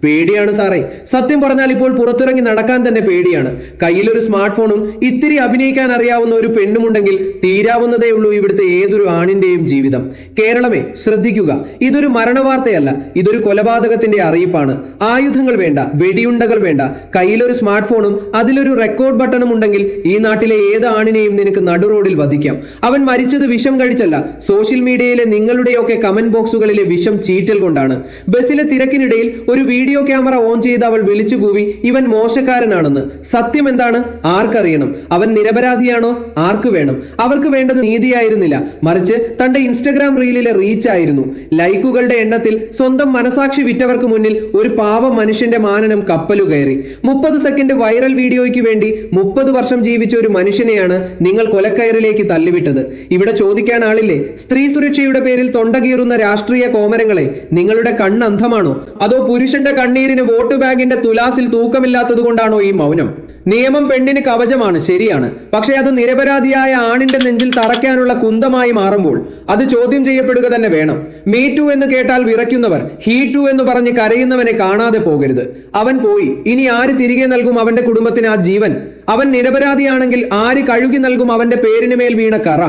പേടിയാണ് സാറേ. സത്യം പറഞ്ഞാൽ ഇപ്പോൾ പുറത്തിറങ്ങി നടക്കാൻ തന്നെ പേടിയാണ്. കയ്യിലൊരു സ്മാർട്ട് ഫോണും ഇത്തിരി അഭിനയിക്കാൻ അറിയാവുന്ന ഒരു പെണ്ണുമുണ്ടെങ്കിൽ തീരാവുന്നതേ ഉള്ളൂ ഇവിടുത്തെ ഏതൊരു ആണിന്റെയും ജീവിതം. കേരളമേ, ശ്രദ്ധിക്കുക. ഇതൊരു മരണവാർത്തയല്ല, ഇതൊരു കൊലപാതകത്തിന്റെ അറിയിപ്പാണ്. ആയുധങ്ങൾ വേണ്ട, വെടിയുണ്ടകൾ വേണ്ട, കയ്യിലൊരു സ്മാർട്ട് ഫോണും അതിലൊരു റെക്കോർഡ് ബട്ടണും ഉണ്ടെങ്കിൽ ഈ നാട്ടിലെ ഏത് ആണിനെയും നിനക്ക് നടുറോഡിൽ വധിക്കാം. അവൻ മരിച്ചത് വിഷം കഴിച്ചല്ല, സോഷ്യൽ മീഡിയയിലെ നിങ്ങളുടെയൊക്കെ കമന്റ് ബോക്സുകളിലെ വിഷം ചീറ്റൽ കൊണ്ടാണ്. ബസ്സിലെ തിരക്കിനിടയിൽ ഒരു വീഡിയോ ക്യാമറ ഓൺ ചെയ്ത് അവൾ വിളിച്ചുകൂവി ഇവൻ മോശക്കാരനാണെന്ന്. സത്യം എന്താണ്? ആർക്കറിയണം? അവൻ നിരപരാധിയാണോ? ആർക്ക് വേണം? അവർക്ക് വേണ്ടത് നീതിയായിരുന്നില്ല, മറിച്ച് തന്റെ ഇൻസ്റ്റഗ്രാം റീലിലെ റീച്ച് ആയിരുന്നു. ലൈക്കുകളുടെ എണ്ണത്തിൽ സ്വന്തം മനസാക്ഷി വിറ്റവർക്ക് മുന്നിൽ ഒരു പാവം മനുഷ്യന്റെ മാനനം കപ്പലു കയറി. 30 സെക്കൻഡ് വൈറൽ വീഡിയോയ്ക്ക് വേണ്ടി 30 വർഷം ജീവിച്ച ഒരു മനുഷ്യനെയാണ് നിങ്ങൾ കൊലക്കയറിലേക്ക് തള്ളിവിട്ടത്. ഇവിടെ ചോദിക്കാൻ ആളില്ലേ? സ്ത്രീ സുരക്ഷയുടെ പേരിൽ തൊണ്ടകീറുന്ന രാഷ്ട്രീയ കോമരങ്ങളെ, നിങ്ങളുടെ കണ്ണന്ധമാണോ? അതോ പുരുഷന്റെ കണ്ണീരിന് വോട്ട് ബാങ്കിന്റെ തുലാസിൽ തൂക്കമില്ലാത്തത് കൊണ്ടാണോ ഈ മൗനം? നിയമം പെണ്ണിന് കവചമാണ്, ശരിയാണ്. പക്ഷേ അത് നിരപരാധിയായ ആണിന്റെ നെഞ്ചിൽ തറയ്ക്കാനുള്ള കുന്തമായി മാറുമ്പോൾ അത് ചോദ്യം ചെയ്യപ്പെടുക തന്നെ വേണം. മീ ടു എന്ന് കേട്ടാൽ വിറയ്ക്കുന്നവർ ഹീ ടു എന്ന് പറഞ്ഞ് കരയുന്നവനെ കാണാതെ പോകരുത്. അവൻ പോയി, ഇനി ആര് തിരികെ നൽകും അവന്റെ കുടുംബത്തിന് ആ ജീവൻ? അവൻ നിരപരാധിയാണെങ്കിൽ ആര് കഴുകി നൽകും അവന്റെ പേരിന് മേൽ വീണ കറ?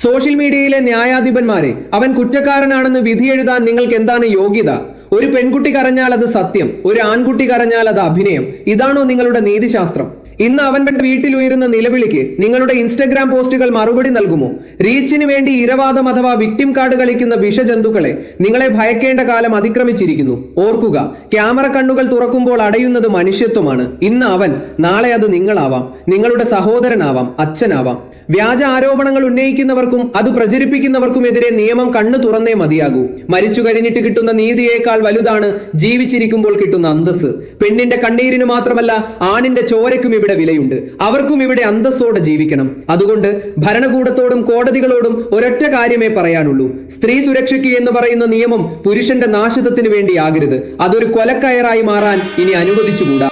സോഷ്യൽ മീഡിയയിലെ ന്യായാധിപന്മാരെ, അവൻ കുറ്റക്കാരനാണെന്ന് വിധിയെഴുതാൻ നിങ്ങൾക്ക് എന്താണ് യോഗ്യത? ഒരു പെൺകുട്ടി കരഞ്ഞാൽ അത് സത്യം, ഒരു ആൺകുട്ടി കരഞ്ഞാൽ അത് അഭിനയം. ഇതാണോ നിങ്ങളുടെ നീതിശാസ്ത്രം? ഇന്ന് അവന്റെ വീട്ടിൽ ഉയരുന്ന നിലവിളിക്ക് നിങ്ങളുടെ ഇൻസ്റ്റഗ്രാം പോസ്റ്റുകൾ മറുപടി നൽകുമോ? റീച്ചിന് വേണ്ടി ഇരവാദം അഥവാ വിക്ടിം കാർഡ് കളിക്കുന്ന വിഷജന്തുക്കളെ, നിങ്ങളെ ഭയക്കേണ്ട കാലം അതിക്രമിച്ചിരിക്കുന്നു. ഓർക്കുക, ക്യാമറ കണ്ണുകൾ തുറക്കുമ്പോൾ അടയുന്നത് മനുഷ്യത്വമാണ്. ഇന്ന് അവൻ, നാളെ അത് നിങ്ങളാവാം, നിങ്ങളുടെ സഹോദരനാവാം, അച്ഛനാവാം. വ്യാജ ആരോപണങ്ങൾ ഉന്നയിക്കുന്നവർക്കും അത് പ്രചരിപ്പിക്കുന്നവർക്കുമെതിരെ നിയമം കണ്ണു തുറന്നേ മതിയാകൂ. മരിച്ചു കഴിഞ്ഞിട്ട് കിട്ടുന്ന നീതിയേക്കാൾ വലുതാണ് ജീവിച്ചിരിക്കുമ്പോൾ കിട്ടുന്ന അന്തസ്. പെണ്ണിന്റെ കണ്ണീരിന് മാത്രമല്ല, ആണിന്റെ ചോരയ്ക്കും ഇവിടെ വിലയുണ്ട്. അവർക്കും ഇവിടെ അന്തസ്സോടെ ജീവിക്കണം. അതുകൊണ്ട് ഭരണകൂടത്തോടും കോടതികളോടും ഒരൊറ്റ കാര്യമേ പറയാനുള്ളൂ: സ്ത്രീ സുരക്ഷയ്ക്ക് എന്ന് പറയുന്ന നിയമം പുരുഷന്റെ നാശത്തിന് വേണ്ടിയാകരുത്. അതൊരു കൊലക്കയറായി മാറാൻ ഇനി അനുവദിച്ചുകൂടാ.